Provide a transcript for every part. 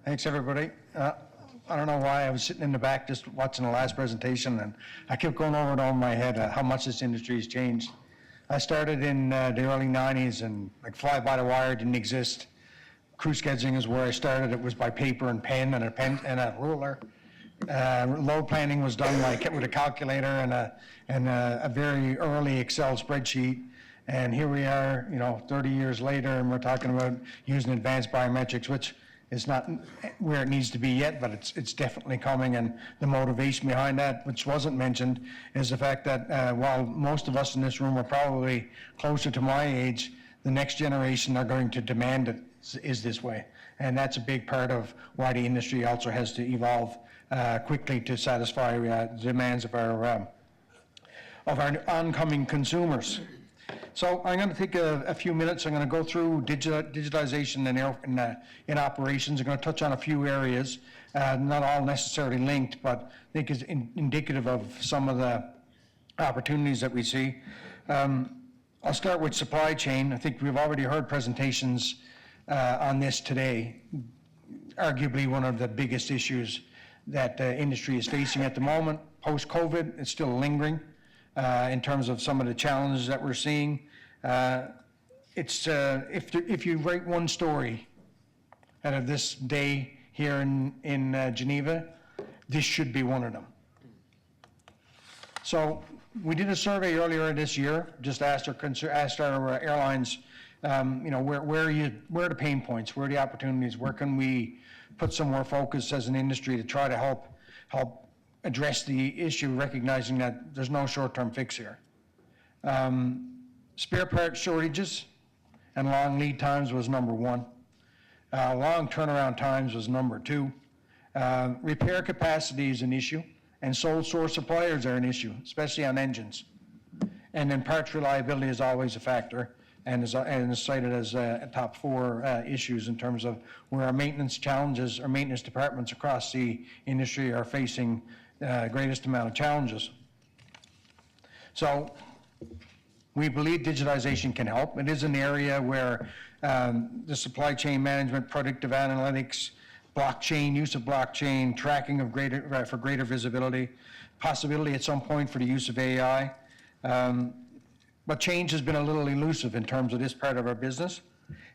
Thanks, everybody. I don't know why I was sitting in the back just watching the last presentation, and I kept going over and over in my head how much this industry has changed. I started in the early 90s, and like fly-by-the-wire didn't exist. Crew scheduling is where I started. It was by paper and pen and a ruler. Load planning was done with a calculator and a very early Excel spreadsheet. And here we are, 30 years later, and we're talking about using advanced biometrics, which is not where it needs to be yet, but it's definitely coming. And the motivation behind that, which wasn't mentioned, is the fact that while most of us in this room are probably closer to my age, the next generation are going to demand it is this way. And that's a big part of why the industry also has to evolve quickly to satisfy the demands of our oncoming consumers. So I'm going to take a few minutes. I'm going to go through digitalization in operations. I'm going to touch on a few areas, not all necessarily linked, but I think is indicative of some of the opportunities that we see. I'll start with supply chain. I think we've already heard presentations on this today. Arguably one of the biggest issues that the industry is facing at the moment. Post-COVID, it's still lingering. In terms of some of the challenges that we're seeing. If you write one story out of this day here in Geneva, this should be one of them. So we did a survey earlier this year, just asked our airlines, where are the pain points, where are the opportunities, where can we put some more focus as an industry to try to help address the issue, recognizing that there's no short-term fix here. Spare part shortages and long lead times was number one. Long turnaround times was number two. Repair capacity is an issue, and sole source suppliers are an issue, especially on engines. And then parts reliability is always a factor, and is cited as top four issues in terms of where our maintenance challenges, our maintenance departments across the industry are facing greatest amount of challenges. So we believe digitalization can help. It is an area where the supply chain management, predictive analytics, blockchain, use of blockchain, tracking of for greater visibility, possibility at some point for the use of AI. But change has been a little elusive in terms of this part of our business.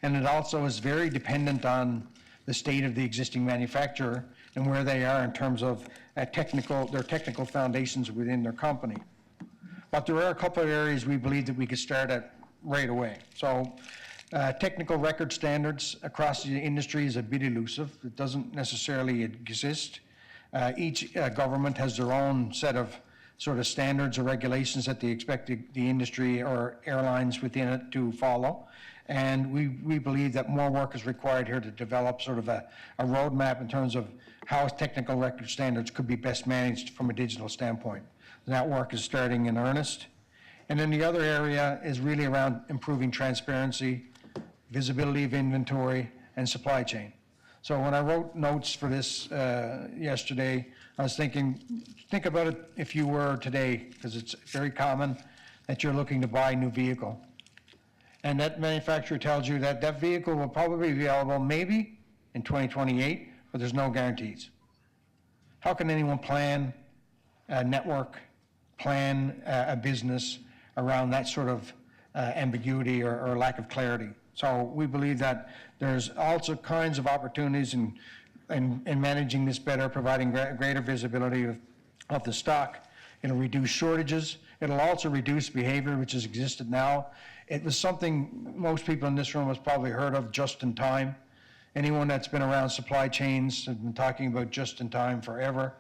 And it also is very dependent on the state of the existing manufacturer and where they are in terms of their technical foundations within their company. But there are a couple of areas we believe that we could start at right away. So technical record standards across the industry is a bit elusive. It doesn't necessarily exist. Each government has their own set of sort of standards or regulations that they expect the industry or airlines within it to follow. And we believe that more work is required here to develop sort of a roadmap in terms of how technical record standards could be best managed from a digital standpoint. That work is starting in earnest. And then the other area is really around improving transparency, visibility of inventory, and supply chain. So when I wrote notes for this yesterday, I was thinking, think about it if you were today, because it's very common that you're looking to buy a new vehicle. And that manufacturer tells you that that vehicle will probably be available maybe in 2028, but there's no guarantees. How can anyone plan a network, plan a business around that sort of ambiguity or lack of clarity? So we believe that there's also kinds of opportunities in managing this better, providing greater visibility of the stock. It'll reduce shortages. It'll also reduce behavior, which has existed now. It was something most people in this room has probably heard of, just in time. Anyone that's been around supply chains has been talking about just in time forever.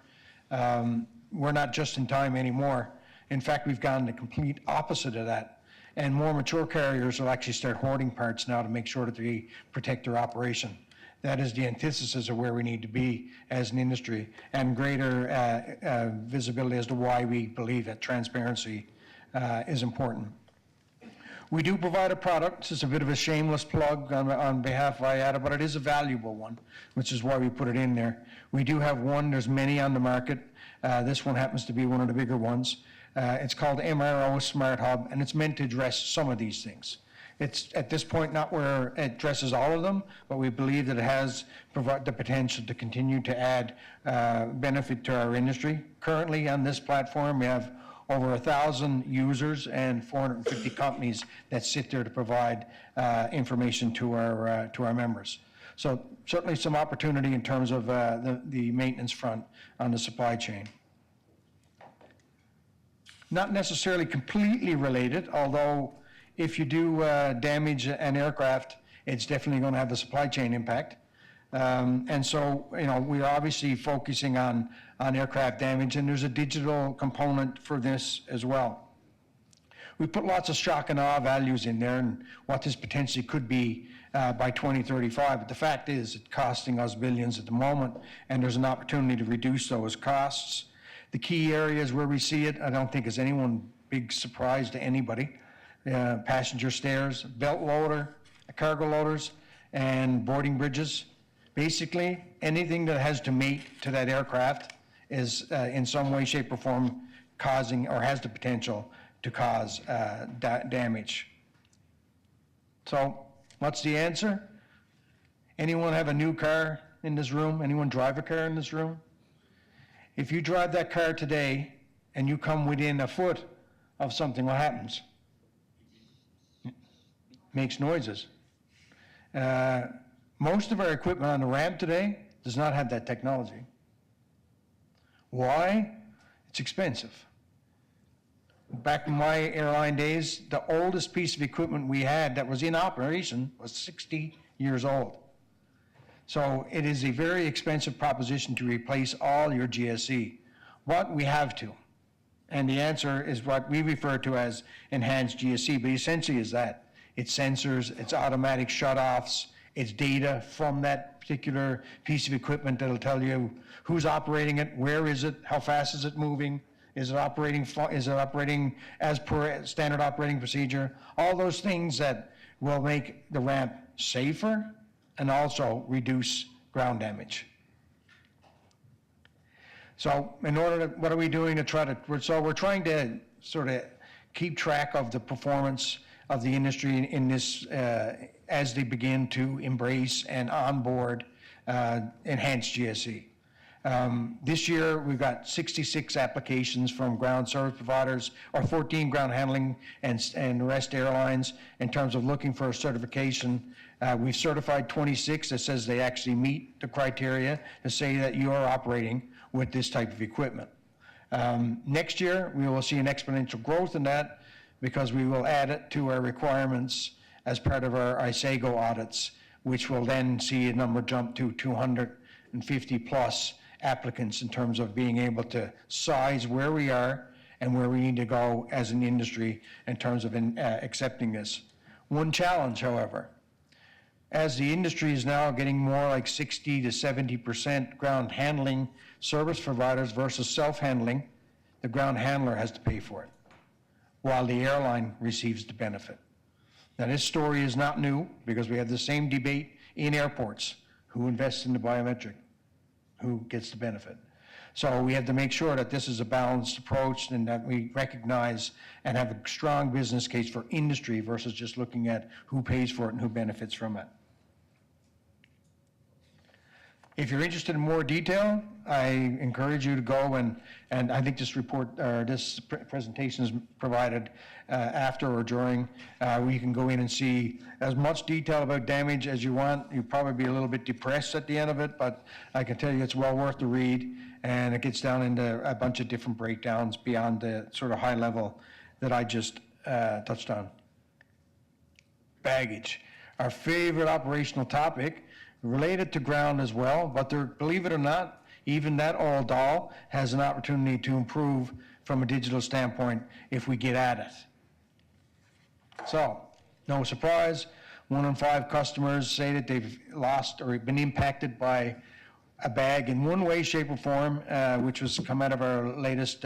We're not just in time anymore. In fact, we've gone the complete opposite of that. And more mature carriers will actually start hoarding parts now to make sure that they protect their operation. That is the antithesis of where we need to be as an industry, and greater visibility as to why we believe that transparency is important. We do provide a product. This is a bit of a shameless plug on behalf of IATA, but it is a valuable one, which is why we put it in there. We do have one. There's many on the market. This one happens to be one of the bigger ones. It's called MRO Smart Hub, and it's meant to address some of these things. It's at this point not where it addresses all of them, but we believe that it has the potential to continue to add benefit to our industry. Currently on this platform, we have over 1,000 users and 450 companies that sit there to provide information to our members. So certainly some opportunity in terms of the maintenance front on the supply chain. Not necessarily completely related, although if you do damage an aircraft, it's definitely going to have a supply chain impact. And so, we're obviously focusing on aircraft damage, and there's a digital component for this as well. We put lots of shock and awe values in there and what this potentially could be by 2035, but the fact is it's costing us billions at the moment, and there's an opportunity to reduce those costs. The key areas where we see it, I don't think is anyone big surprise to anybody. Passenger stairs, belt loader, cargo loaders, and boarding bridges. Basically, anything that has to mate to that aircraft is in some way, shape, or form causing or has the potential to cause damage. So, what's the answer? Anyone have a new car in this room? Anyone drive a car in this room? If you drive that car today and you come within a foot of something, what happens? It makes noises. Most of our equipment on the ramp today does not have that technology. Why? It's expensive. Back in my airline days, the oldest piece of equipment we had that was in operation was 60 years old. So it is a very expensive proposition to replace all your GSE. But we have to. And the answer is what we refer to as enhanced GSE, but essentially is that. It's sensors, it's automatic shutoffs, it's data from that particular piece of equipment that'll tell you who's operating it, where is it, how fast is it moving, is it operating as per standard operating procedure, all those things that will make the ramp safer and also reduce ground damage. So what are we doing to try to, we're trying to sort of keep track of the performance of the industry in this as they begin to embrace and onboard enhanced GSE. This year, we've got 66 applications from ground service providers, or 14 ground handling and rest airlines in terms of looking for a certification. We've certified 26 that says they actually meet the criteria to say that you are operating with this type of equipment. Next year, we will see an exponential growth in that because we will add it to our requirements as part of our ISAGO audits, which will then see a number jump to 250 plus applicants in terms of being able to size where we are and where we need to go as an industry in terms of accepting this. One challenge, however, as the industry is now getting more like 60 to 70% ground handling service providers versus self-handling, the ground handler has to pay for it, while the airline receives the benefit. Now, this story is not new because we have the same debate in airports. Who invests in the biometric? Who gets the benefit? So we have to make sure that this is a balanced approach and that we recognize and have a strong business case for industry versus just looking at who pays for it and who benefits from it. If you're interested in more detail, I encourage you to go and I think this report or this presentation is provided after or during, where you can go in and see as much detail about damage as you want. You'll probably be a little bit depressed at the end of it, but I can tell you it's well worth the read, and it gets down into a bunch of different breakdowns beyond the sort of high level that I just touched on. Baggage, our favorite operational topic, related to ground as well, but there, believe it or not, even that old doll has an opportunity to improve from a digital standpoint if we get at it. So, no surprise, 1 in 5 customers say that they've lost or been impacted by a bag in one way, shape, or form, which was come out of our latest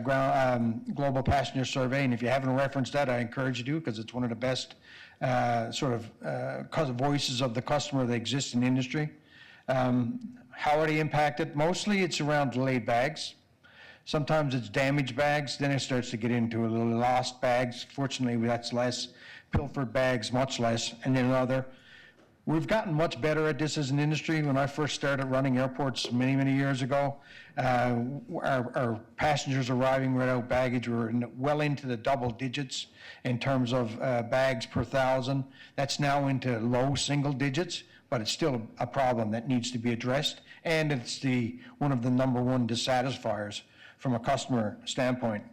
global passenger survey. And if you haven't referenced that, I encourage you to, because it's one of the best voices of the customer that exists in the industry. How are they impacted? Mostly it's around delayed bags. Sometimes it's damaged bags, then it starts to get into a little lost bags. Fortunately, that's less pilfered bags, much less, and then another. We've gotten much better at this as an industry. When I first started running airports many, many years ago, our passengers arriving without baggage were well into the double digits in terms of bags per thousand. That's now into low single digits, but it's still a problem that needs to be addressed, and it's one of the number one dissatisfiers from a customer standpoint.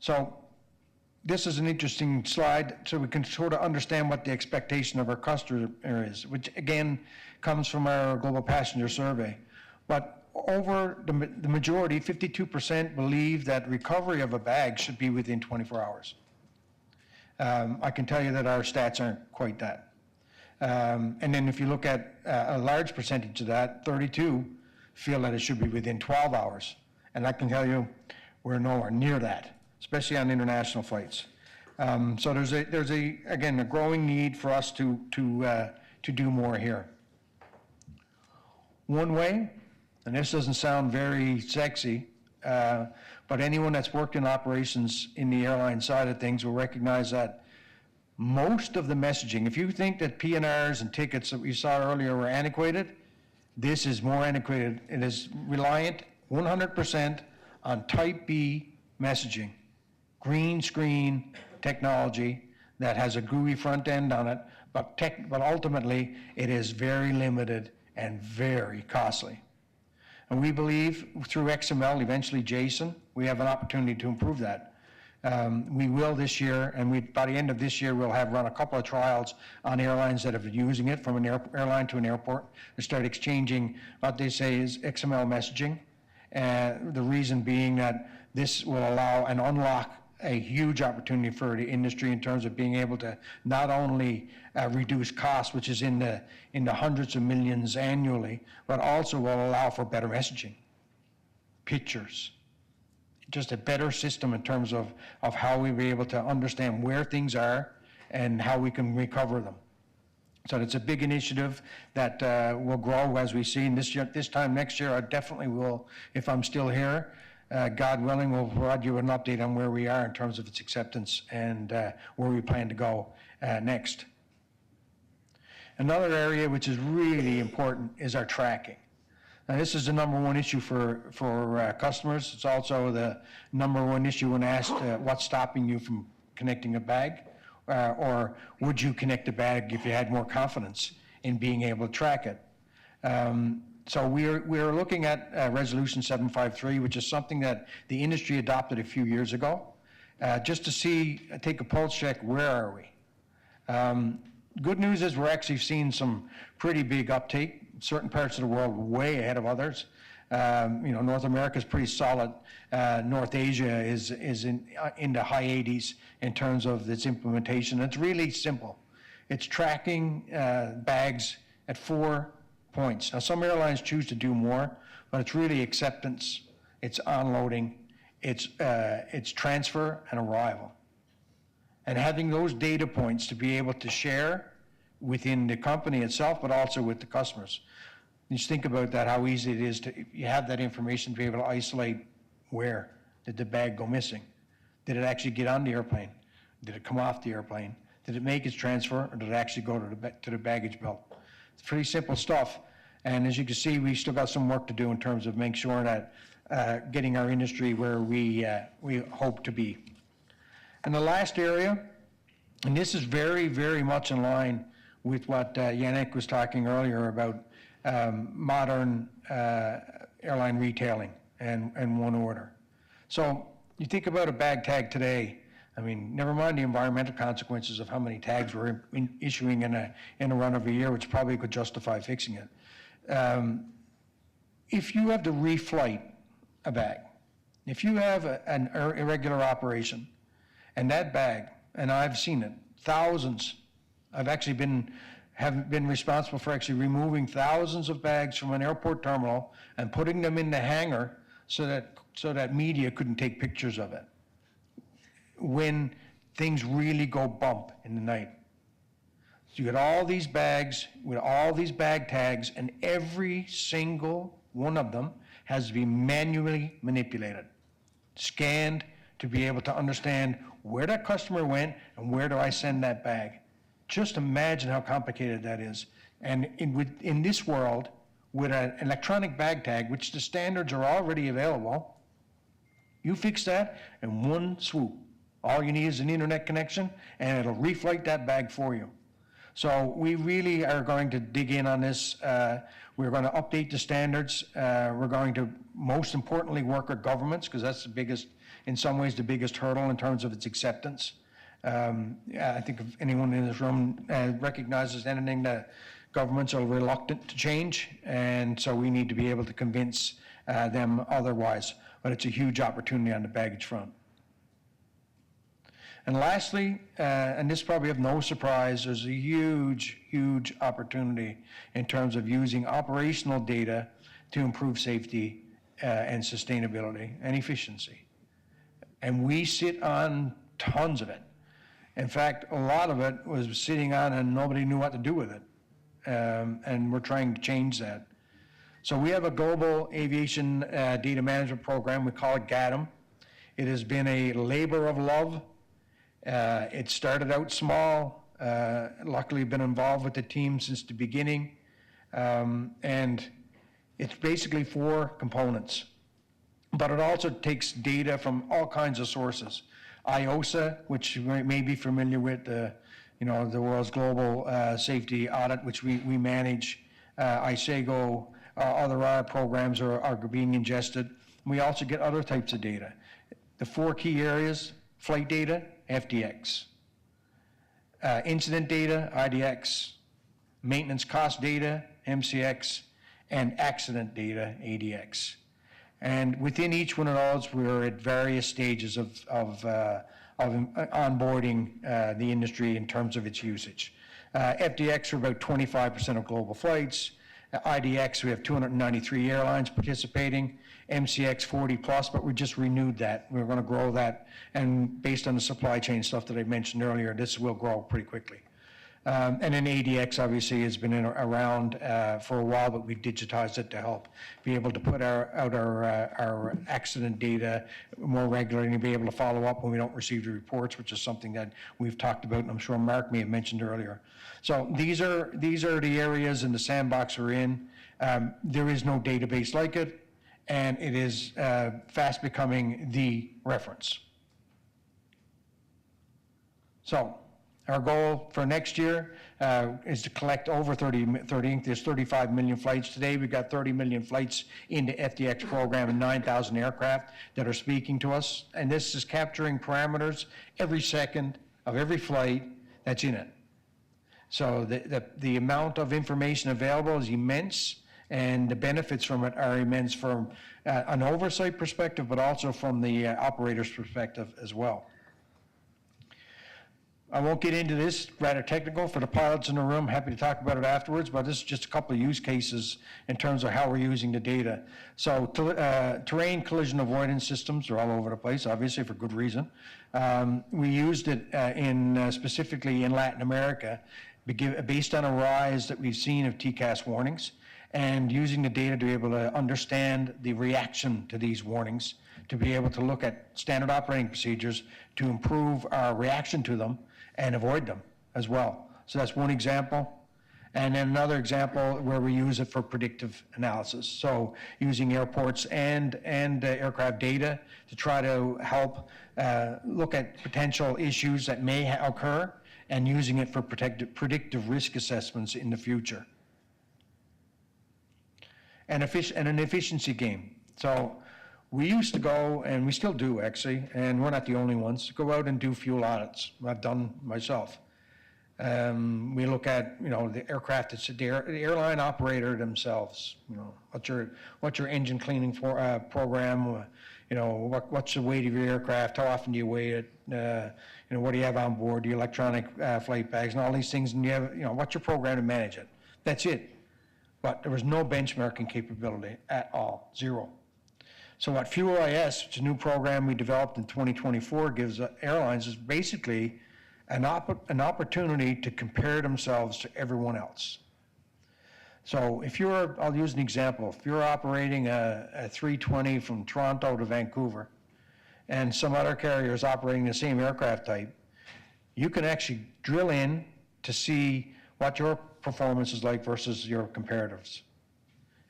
So this is an interesting slide so we can sort of understand what the expectation of our customer is, which again comes from our global passenger survey. But over the majority, 52% believe that recovery of a bag should be within 24 hours. I can tell you that our stats aren't quite that. And then if you look at a large percentage of that, 32 feel that it should be within 12 hours. And I can tell you we're nowhere near that, especially on international flights. So there's again a growing need for us to do more here. One way, and this doesn't sound very sexy, but anyone that's worked in operations in the airline side of things will recognize that most of the messaging, if you think that PNRs and tickets that we saw earlier were antiquated, this is more antiquated. It is reliant 100% on Type B messaging. Green screen technology that has a GUI front end on it, but ultimately it is very limited and very costly. And we believe through XML, eventually JSON, we have an opportunity to improve that. We will this year, and by the end of this year, we'll have run a couple of trials on airlines that have been using it from an airline to an airport to start exchanging what they say is XML messaging. The reason being that this will allow and unlock a huge opportunity for the industry in terms of being able to not only reduce costs, which is in the hundreds of millions annually, but also will allow for better messaging, pictures, just a better system in terms of how we'll be able to understand where things are and how we can recover them. So it's a big initiative that will grow as we see. And this time next year, I definitely will, if I'm still here, God willing, we'll provide you an update on where we are in terms of its acceptance and where we plan to go next. Another area which is really important is our tracking. Now, this is the number one issue for customers. It's also the number one issue when asked what's stopping you from connecting a bag, or would you connect a bag if you had more confidence in being able to track it. So we're looking at Resolution 753, which is something that the industry adopted a few years ago, just to take a pulse check, where are we? Good news is we're actually seeing some pretty big uptake. Certain parts of the world way ahead of others. North America is pretty solid. North Asia is in the high 80s in terms of its implementation. It's really simple. It's tracking bags at 4 points. Now, some airlines choose to do more, but it's really acceptance, it's unloading, it's transfer and arrival. And having those data points to be able to share within the company itself, but also with the customers. Just think about that, how easy it is to, if you have that information, to be able to isolate where did the bag go missing? Did it actually get on the airplane? Did it come off the airplane? Did it make its transfer, or did it actually go to the baggage belt? It's pretty simple stuff. And as you can see, we still got some work to do in terms of making sure that getting our industry where we hope to be. And the last area, and this is very, very much in line with what Yannick was talking earlier about modern airline retailing and one order. So you think about a bag tag today, I mean, never mind the environmental consequences of how many tags we're issuing in a run of a year, which probably could justify fixing it. If you have to reflight a bag, if you have an irregular operation, and that bag, and I've seen it, thousands, I've actually have been responsible for actually removing thousands of bags from an airport terminal and putting them in the hangar so that media couldn't take pictures of it when things really go bump in the night. So you get all these bags with all these bag tags, and every single one of them has to be manually manipulated, scanned to be able to understand where that customer went and where do I send that bag. Just imagine how complicated that is. And in this world, with an electronic bag tag, which the standards are already available, you fix that in one swoop. All you need is an internet connection, and it'll reflight that bag for you. So we really are going to dig in on this. We're going to update the standards. We're going to, most importantly, work with governments, because that's the biggest, in some ways, the biggest hurdle in terms of its acceptance. I think if anyone in this room recognizes anything, that governments are reluctant to change, and so we need to be able to convince them otherwise. But it's a huge opportunity on the baggage front. And lastly, and this probably of no surprise, there's a huge, huge opportunity in terms of using operational data to improve safety and sustainability and efficiency. And we sit on tons of it. In fact, a lot of it was sitting on and nobody knew what to do with it. And we're trying to change that. So we have a global aviation data management program. We call it GADM. It has been a labor of love. It started out small, luckily been involved with the team since the beginning, and it's basically 4 components. But it also takes data from all kinds of sources. IOSA, which you may be familiar with, the world's global safety audit, which we manage. ISAGO, other R programs are being ingested. We also get other types of data. The 4 key areas: flight data, FDX, incident data, IDX, maintenance cost data, MCX, and accident data, ADX. And within each one of those, we're at various stages of onboarding the industry in terms of its usage. FDX are about 25% of global flights. IDX, we have 293 airlines participating. MCX 40 plus, but we just renewed that. We're going to grow that, and based on the supply chain stuff that I mentioned earlier, this will grow pretty quickly. And then ADX obviously has been around for a while, but we've digitized it to help be able to put out our accident data more regularly and be able to follow up when we don't receive the reports, which is something that we've talked about, and I'm sure Mark may have mentioned earlier. So these are the areas in the sandbox we're in. There is no database like it, and it is fast becoming the reference. So our goal for next year is to collect over 30, there's 35 million flights today. We've got 30 million flights in the FDX program and 9,000 aircraft that are speaking to us. And this is capturing parameters every second of every flight that's in it. So the amount of information available is immense, and the benefits from it are immense from an oversight perspective, but also from the operator's perspective as well. I won't get into this, rather technical for the pilots in the room. Happy to talk about it afterwards, but this is just a couple of use cases in terms of how we're using the data. So terrain collision avoidance systems are all over the place, obviously for good reason. We used it specifically in Latin America, based on a rise that we've seen of TCAS warnings, and using the data to be able to understand the reaction to these warnings, to be able to look at standard operating procedures to improve our reaction to them and avoid them as well. So that's one example. And then another example where we use it for predictive analysis. So using airports and aircraft data to try to help look at potential issues that may occur, and using it for predictive risk assessments in the future. And an efficiency game. So we used to go, and we still do actually, and we're not the only ones, go out and do fuel audits. I've done myself. We look at, the aircraft, the airline operator themselves. What's your engine cleaning program? What's the weight of your aircraft? How often do you weigh it? What do you have on board? The electronic flight bags and all these things. And you have, what's your program to manage it? That's it. But there was no benchmarking capability at all, zero. So what FuelIS, which is a new program we developed in 2024, gives airlines is basically an opportunity to compare themselves to everyone else. So if I'll use an example, if you're operating a 320 from Toronto to Vancouver, and some other carriers operating the same aircraft type, you can actually drill in to see what your performance is like versus your comparatives,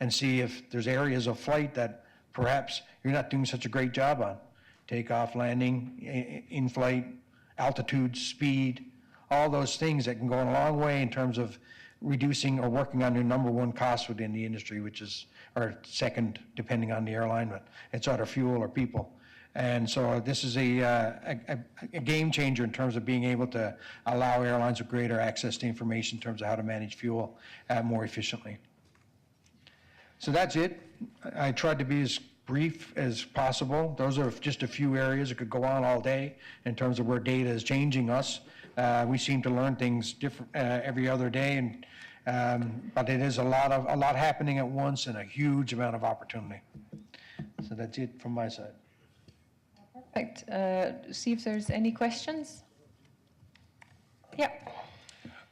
and see if there's areas of flight that perhaps you're not doing such a great job on. Takeoff, landing, in flight, altitude, speed, all those things that can go a long way in terms of reducing or working on your number one cost within the industry, which is, or second, depending on the airline, but it's either fuel or people. And so this is a game changer in terms of being able to allow airlines with greater access to information in terms of how to manage fuel more efficiently. So that's it. I tried to be as brief as possible. Those are just a few areas. It could go on all day in terms of where data is changing us. We seem to learn things different every other day, and but it is a lot happening at once and a huge amount of opportunity. So that's it from my side. Perfect. See if there's any questions. Yeah.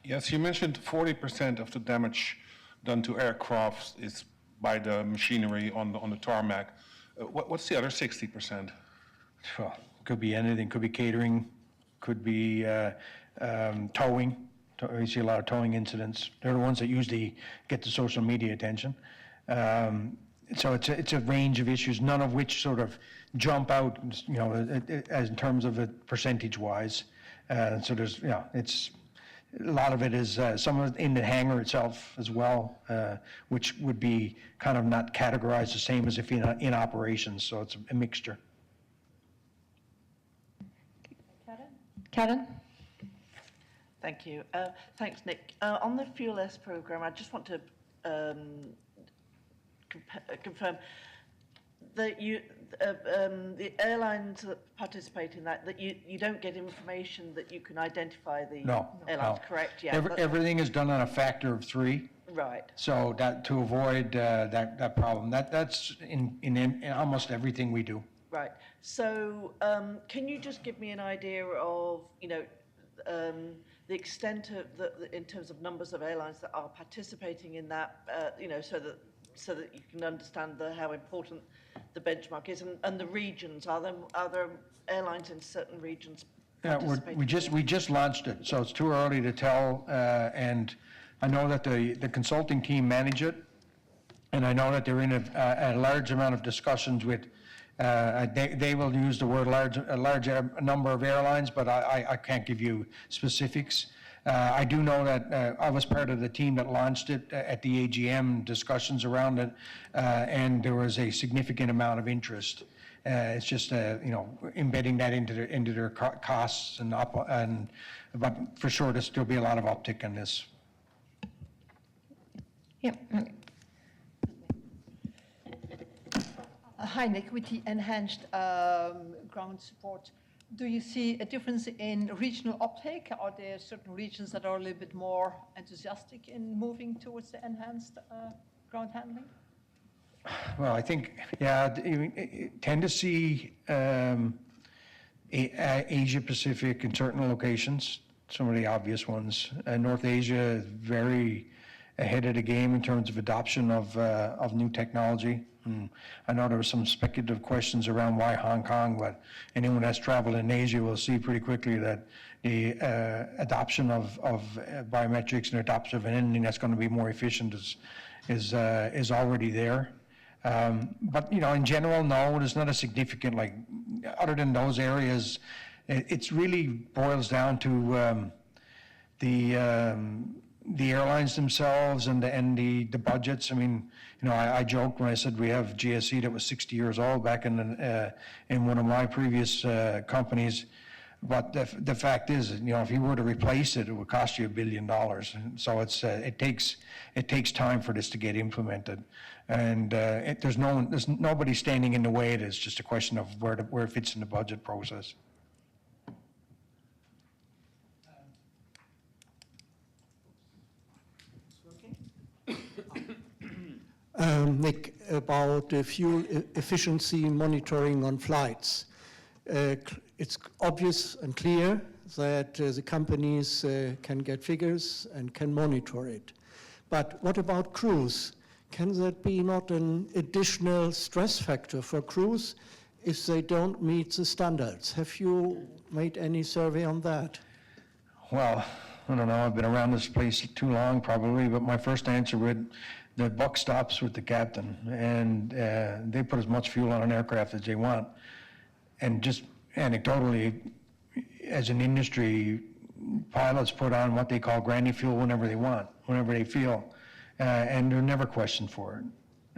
Yes, you mentioned 40% of the damage done to aircraft is by the machinery on the tarmac. What's the other 60%? Well, could be anything. Could be catering. Could be towing. We see a lot of towing incidents. They're the ones that usually get the social media attention. So it's a range of issues, none of which sort of jump out, you know, as in terms of it percentage-wise. So there's, you know, it's a lot of it is some of it in the hangar itself as well, which would be kind of not categorized the same as if in operations. So it's a mixture. Karen? Thank you. Thanks, Nick. On the Fuel S program, I just want to confirm that the airlines that participate in that you don't get information that you can identify the airlines, correct? Yeah. Everything is done on a factor of 3. Right. So that to avoid that problem, that's in almost everything we do. Right. So can you just give me an idea of, you know, the extent of in terms of numbers of airlines that are participating in that, you know, so that you can understand how important the benchmark is, and the regions. Are there airlines in certain regions participating? Yeah, we just launched it, so it's too early to tell. And I know that the consulting team manage it, and I know that they're in a large amount of discussions with. They will use the word a large number of airlines, but I can't give you specifics. I do know that I was part of the team that launched it at the AGM discussions around it, and there was a significant amount of interest. It's just you know, embedding that into their costs but for sure there'll still be a lot of uptick in this. Yeah. Hi, Nick. With the enhanced ground support, do you see a difference in regional uptake? Are there certain regions that are a little bit more enthusiastic in moving towards the enhanced ground handling? Well, I think, yeah, you tend to see Asia Pacific in certain locations, some of the obvious ones. North Asia is very ahead of the game in terms of adoption of new technology. I know there were some speculative questions around why Hong Kong, but anyone that's traveled in Asia will see pretty quickly that the adoption of biometrics and adoption of anything that's going to be more efficient is already there. But you know, in general, no, there's not a significant, like, other than those areas. It's really boils down to the airlines themselves and the budgets. I mean, you know, I joked when I said we have GSE that was 60 years old back in one of my previous companies. But the fact is, you know, if you were to replace it, it would cost you $1 billion. And so it takes time for this to get implemented. And there's nobody standing in the way. It is just a question of where it fits in the budget process. Nick, about fuel efficiency monitoring on flights. It's obvious and clear that the companies can get figures and can monitor it. But what about crews? Can that be not an additional stress factor for crews if they don't meet the standards? Have you made any survey on that? Well, I don't know, I've been around this place too long probably, but my first answer would, the buck stops with the captain, and they put as much fuel on an aircraft as they want. And just anecdotally, as an industry, pilots put on what they call granny fuel whenever they want, whenever they feel, and they're never questioned for it.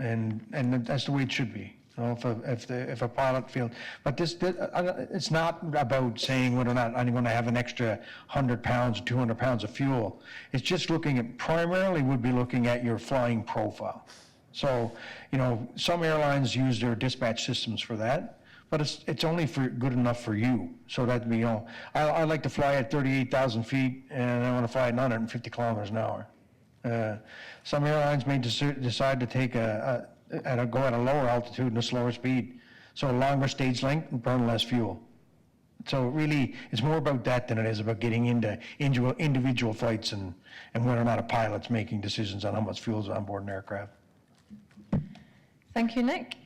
And that's the way it should be. You know, if a pilot feels, but it's not about saying whether or not I'm going to have an extra 100 pounds, 200 pounds of fuel. It's just looking at, primarily would be looking at your flying profile. So, you know, some airlines use their dispatch systems for that, but it's only for good enough for you. So that, you know, I like to fly at 38,000 feet, and I want to fly at 150 kilometers an hour. Some airlines may decide to take go at a lower altitude and a slower speed, so a longer stage length and burn less fuel. So really, it's more about that than it is about getting into individual flights and whether or not a pilot's making decisions on how much fuel is on board an aircraft. Thank you, Nick.